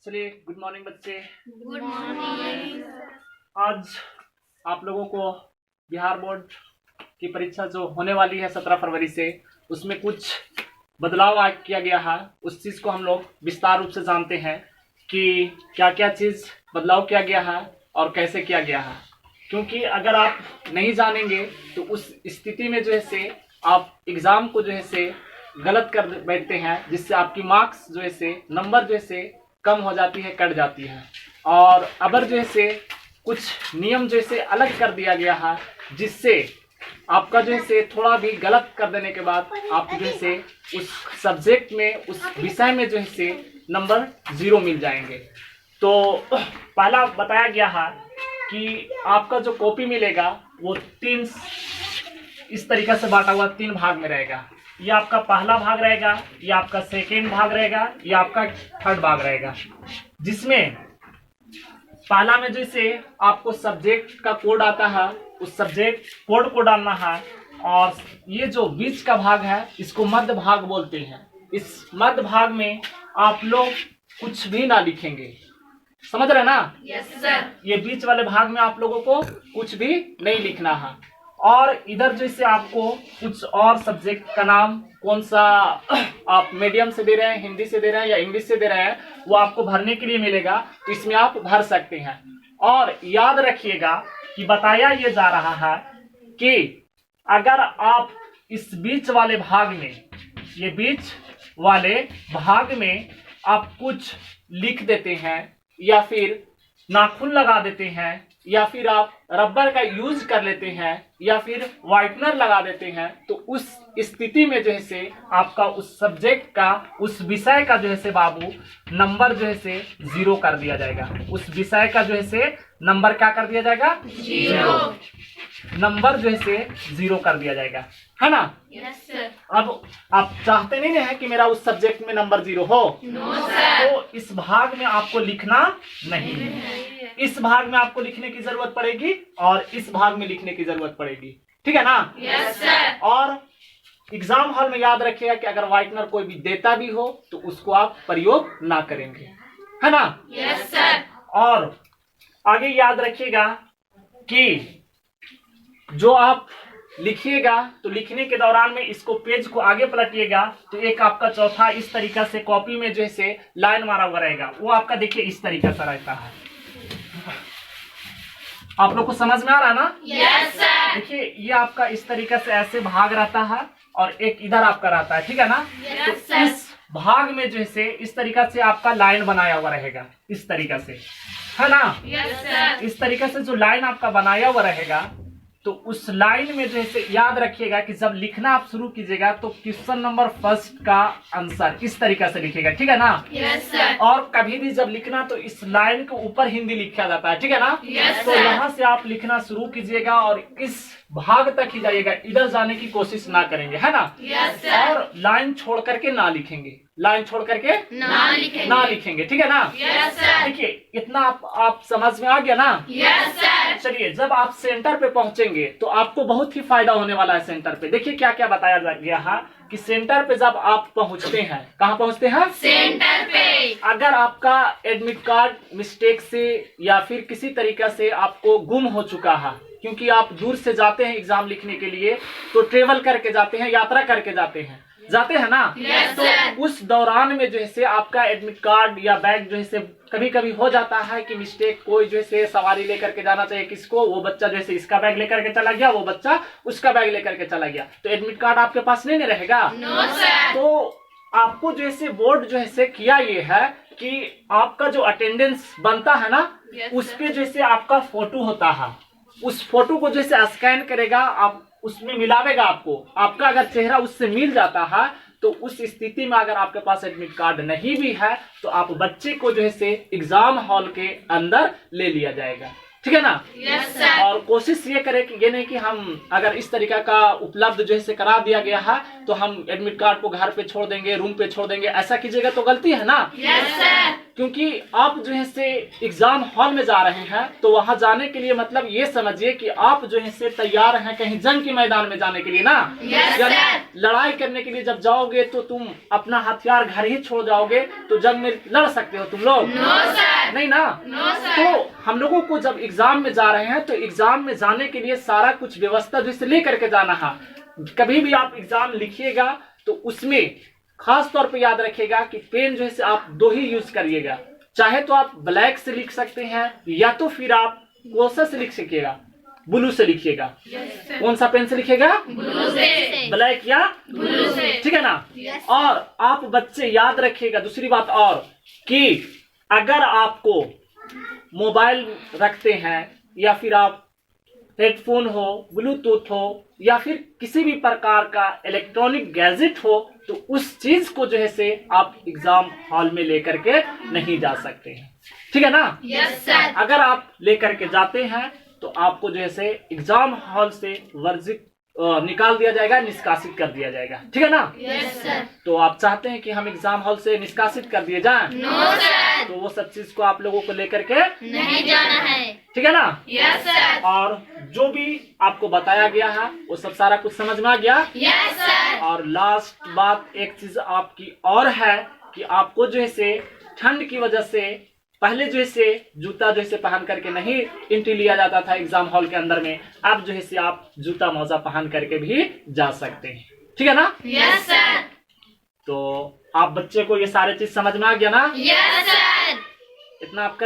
चलिए, good morning बच्चे। Good morning. आज आप लोगों को बिहार बोर्ड की परीक्षा जो होने वाली है 17 फरवरी से, उसमें कुछ बदलाव किया गया है। उस चीज़ को हम लोग विस्तार रूप से जानते हैं कि क्या क्या चीज़ बदलाव किया गया है और कैसे किया गया है। क्योंकि अगर आप नहीं जानेंगे तो उस स्थिति में जो है से आप एग्ज़ाम को जो है से गलत कर बैठते हैं, जिससे आपकी मार्क्स जो है से नंबर जो है से कम हो जाती है, कट जाती है। और अगर जो है से कुछ नियम जो है अलग कर दिया गया है, जिससे आपका जो है थोड़ा भी गलत कर देने के बाद आप जो है उस सब्जेक्ट में, उस विषय में जो है नंबर 0 मिल जाएंगे। तो पहला बताया गया है कि आपका जो कॉपी मिलेगा वो 3 इस तरीके से बांटा हुआ 3 भाग में रहेगा। ये आपका पहला भाग रहेगा, ये आपका सेकेंड भाग रहेगा, ये आपका थर्ड भाग रहेगा। जिसमें पहला में जैसे आपको सब्जेक्ट का कोड आता है, उस सब्जेक्ट कोड को डालना है। और ये जो बीच का भाग है इसको मध्य भाग बोलते हैं। इस मध्य भाग में आप लोग कुछ भी ना लिखेंगे, समझ रहे ना? Yes sir. ये बीच वाले भाग में आप लोगों को कुछ भी नहीं लिखना है। और इधर जैसे आपको कुछ और सब्जेक्ट का नाम, कौन सा आप मीडियम से दे रहे हैं, हिंदी से दे रहे हैं या इंग्लिश से दे रहे हैं, वो आपको भरने के लिए मिलेगा। तो इसमें आप भर सकते हैं। और याद रखिएगा कि बताया ये जा रहा है कि अगर आप इस बीच वाले भाग में, ये बीच वाले भाग में आप कुछ लिख देते हैं या फिर नाखून लगा देते हैं या फिर आप रबर का यूज कर लेते हैं या फिर व्हाइटनर लगा देते हैं, तो उस स्थिति में जो है से आपका उस सब्जेक्ट का, उस विषय का जो है से बाबू नंबर जो है से 0 कर दिया जाएगा। उस विषय का जो है से नंबर क्या कर दिया जाएगा? 0 नंबर जो है से 0 कर दिया जाएगा, है ना? Yes sir. अब आप चाहते नहीं है कि मेरा उस सब्जेक्ट में नंबर 0 हो? No sir. तो इस भाग में आपको लिखना नहीं है। इस भाग में आपको लिखने की जरूरत पड़ेगी और इस भाग में लिखने की जरूरत पड़ेगी, ठीक है ना? Yes sir. और एग्जाम हॉल में याद रखिएगा कि अगर व्हाइटनर कोई भी देता भी हो तो उसको आप प्रयोग ना करेंगे, है ना? Yes sir. और आगे याद रखिएगा कि जो आप लिखिएगा तो लिखने के दौरान में इसको पेज को आगे पलटिएगा तो एक आपका चौथा इस तरीका से कॉपी में जो है से लाइन मारा हुआ रहेगा, वो आपका देखिए इस तरीका से रहता है। आप लोग को समझ में आ रहा है ना? Yes sir. देखिए ये आपका इस तरीका से ऐसे भाग रहता है और एक इधर आपका रहता है, ठीक है ना? यस तो सर। इस भाग में जो है इस तरीका से आपका लाइन बनाया हुआ रहेगा, इस तरीका से, है ना? Yes sir. इस तरीके से जो लाइन आपका बनाया हुआ रहेगा, तो उस लाइन में जो है याद रखिएगा कि जब लिखना आप शुरू कीजिएगा तो क्वेश्चन नंबर फर्स्ट का आंसर इस तरीके से लिखिएगा, ठीक है ना? Yes sir. और कभी भी जब लिखना तो इस लाइन के ऊपर हिंदी लिखा जाता है, ठीक है ना? यस तो सर। यहाँ से आप लिखना शुरू कीजिएगा और इस भाग तक ही जाइएगा, इधर जाने की कोशिश ना करेंगे, है ना? Yes sir. और लाइन छोड़ करके ना लिखेंगे, लाइन छोड़ करके ना लिखेंगे, ठीक है ना? Yes sir. देखिए इतना आप समझ में आ गया ना? Yes sir. चलिए, जब आप सेंटर पे पहुंचेंगे तो आपको बहुत ही फायदा होने वाला है। सेंटर पे देखिए क्या क्या बताया गया है कि सेंटर पे जब आप पहुंचते हैं, कहाँ पहुंचते हैं? सेंटर पे। अगर आपका एडमिट कार्ड मिस्टेक से या फिर किसी तरीके से आपको गुम हो चुका है, क्योंकि आप दूर से जाते हैं एग्जाम लिखने के लिए, तो ट्रेवल करके जाते हैं, यात्रा करके जाते हैं ना? यस तो सर। उस दौरान में जो है से आपका एडमिट कार्ड या बैग जो है से कभी कभी हो जाता है कि मिस्टेक, कोई जो है से सवारी लेकर के जाना चाहिए किसको, वो बच्चा जो है से इसका बैग लेकर के चला गया, वो बच्चा उसका बैग लेकर के चला गया, तो एडमिट कार्ड आपके पास नहीं रहेगा। No sir. तो आपको जो है बोर्ड जो है किया ये है कि आपका जो अटेंडेंस बनता है ना, उस पे जो है आपका फोटो होता है, उस फोटो को जैसे स्कैन करेगा, आप उसमें मिलावेगा आपको, आपका अगर चेहरा उससे मिल जाता है तो उस स्थिति में अगर आपके पास एडमिट कार्ड नहीं भी है तो आप बच्चे को जो है एग्जाम हॉल के अंदर ले लिया जाएगा, ठीक है ना? Yes sir. और कोशिश ये करें कि ये नहीं कि हम अगर इस तरीका का उपलब्ध जो है करा दिया गया है तो हम एडमिट कार्ड को घर पे छोड़ देंगे, रूम पे छोड़ देंगे, ऐसा कीजिएगा तो गलती है ना? Yes sir. क्योंकि आप जो है से एग्जाम हॉल में जा रहे हैं तो वहां जाने के लिए मतलब ये समझिए कि आप जो है से तैयार हैं कहीं जंग के मैदान में जाने के लिए ना। Yes, यानी sir. लड़ाई करने के लिए जब जाओगे तो तुम अपना हथियार घर ही छोड़ जाओगे तो जंग में लड़ सकते हो तुम लोग? No, sir. नहीं ना। No, sir. तो हम लोगों को जब एग्जाम में जा रहे हैं तो एग्जाम में जाने के लिए सारा कुछ व्यवस्था जो है लेकर के जाना है। कभी भी आप एग्जाम लिखिएगा तो उसमें खास तौर पे याद रखिएगा कि पेन जो है आप 2 ही यूज करिएगा। चाहे तो आप ब्लैक से लिख सकते हैं या तो फिर आप कोसा से लिख सकिएगा, ब्लू से लिखिएगा। कौन सा पेन से लिखिएगा? Blue से। ब्लैक या Blue से। ठीक है ना। और आप बच्चे याद रखिएगा दूसरी बात और कि अगर आपको मोबाइल रखते हैं या फिर आप हेडफोन हो, ब्लूटूथ हो या फिर किसी भी प्रकार का इलेक्ट्रॉनिक गैजेट हो तो उस चीज को जो है से आप एग्जाम हॉल में लेकर के नहीं जा सकते हैं। ठीक है ना। Yes, sir. अगर आप लेकर के जाते हैं तो आपको जो है से एग्जाम हॉल से वर्जित निकाल दिया जाएगा, निष्कासित कर दिया जाएगा। ठीक है ना। Yes, sir. तो आप चाहते हैं कि हम एग्जाम हॉल से निष्कासित कर दिए जाएं? No, sir. तो वो सब चीज को आप लोगों को लेकर के नहीं जाना है। ठीक है ना। Yes, sir. और जो भी आपको बताया गया है वो सब सारा कुछ समझ में आ गया। Yes, sir. और लास्ट बात एक चीज आपकी और है कि आपको जो है से ठंड की वजह से पहले जो है से जूता जो है से पहन करके नहीं एंट्री लिया जाता था एग्जाम हॉल के अंदर में। अब जो है से आप जूता मोजा पहन करके भी जा सकते हैं। ठीक है ना। Yes, sir. तो आप बच्चे को ये सारे चीज समझ में आ गया ना। Yes, sir. इतना आपका